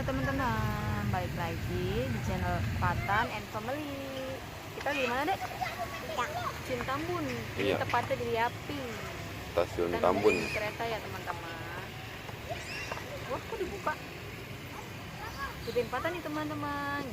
teman-teman, balik lagi di channel Fatan and Family. Kita di mana, Dek? Stasiun Tambun. Ini tepatnya di Api. Stasiun Tambun. Kereta ya, teman-teman. Wah, kok dibuka? Gedein Fatan nih, teman-teman.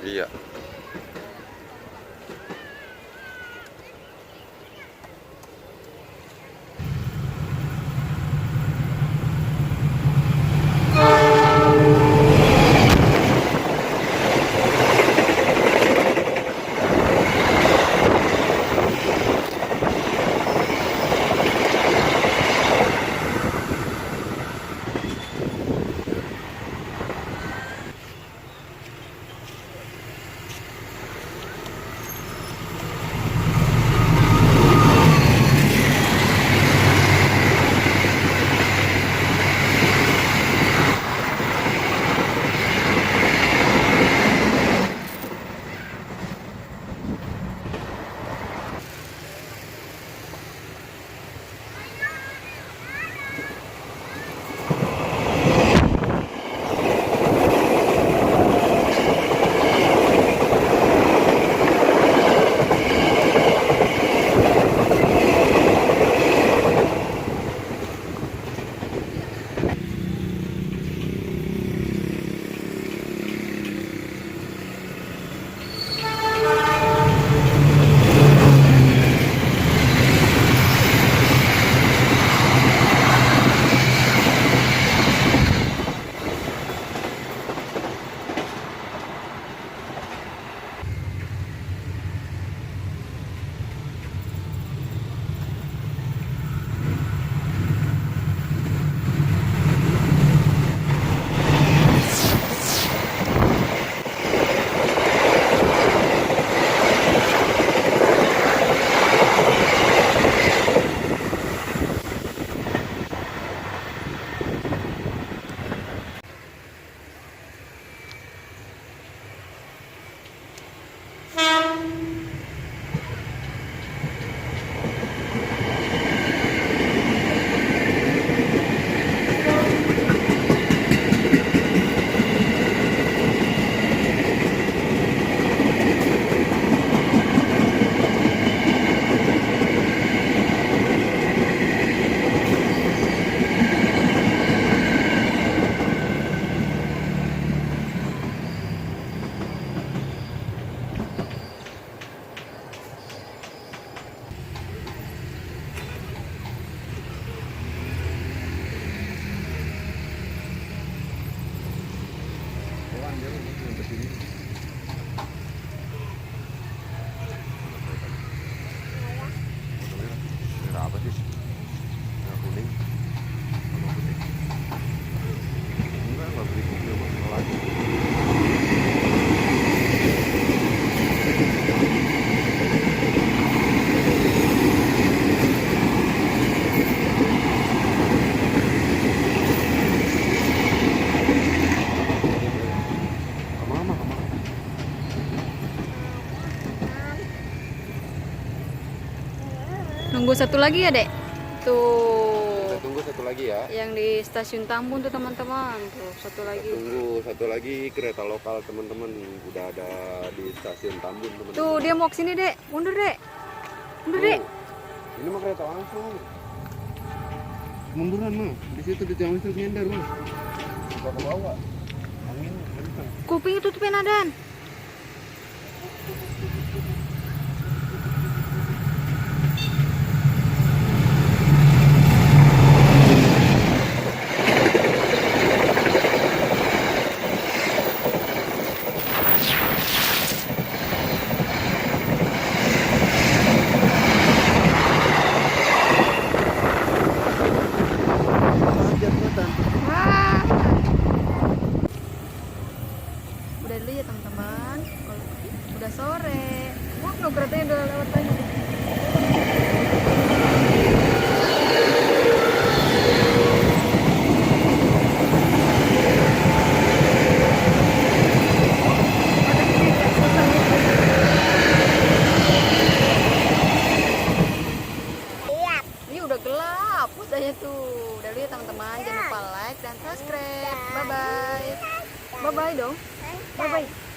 Iya. Apa sih? Yang kuning. Enggak beli mobil lagi. Nunggu satu lagi ya, Dek? Tuh. Kita tunggu satu lagi ya. Yang di Stasiun Tambun tuh, teman-teman. Tuh, satu lagi. Tunggu satu lagi kereta lokal, teman-teman. Udah ada di Stasiun Tambun, teman-teman. Tuh, dia mau kesini, Dek. Mundur, Dek. Mundur, Dek. Ini mah kereta langsung. Munduran mah. Di situ di tiang listrik nyender mah. Bisa ke bawah. Angin kencang. Kuping tutupin Adan. hapus aja tuh. Udah dulu ya teman-teman, jangan lupa like dan subscribe. Bye bye. Bye bye dong. Bye bye.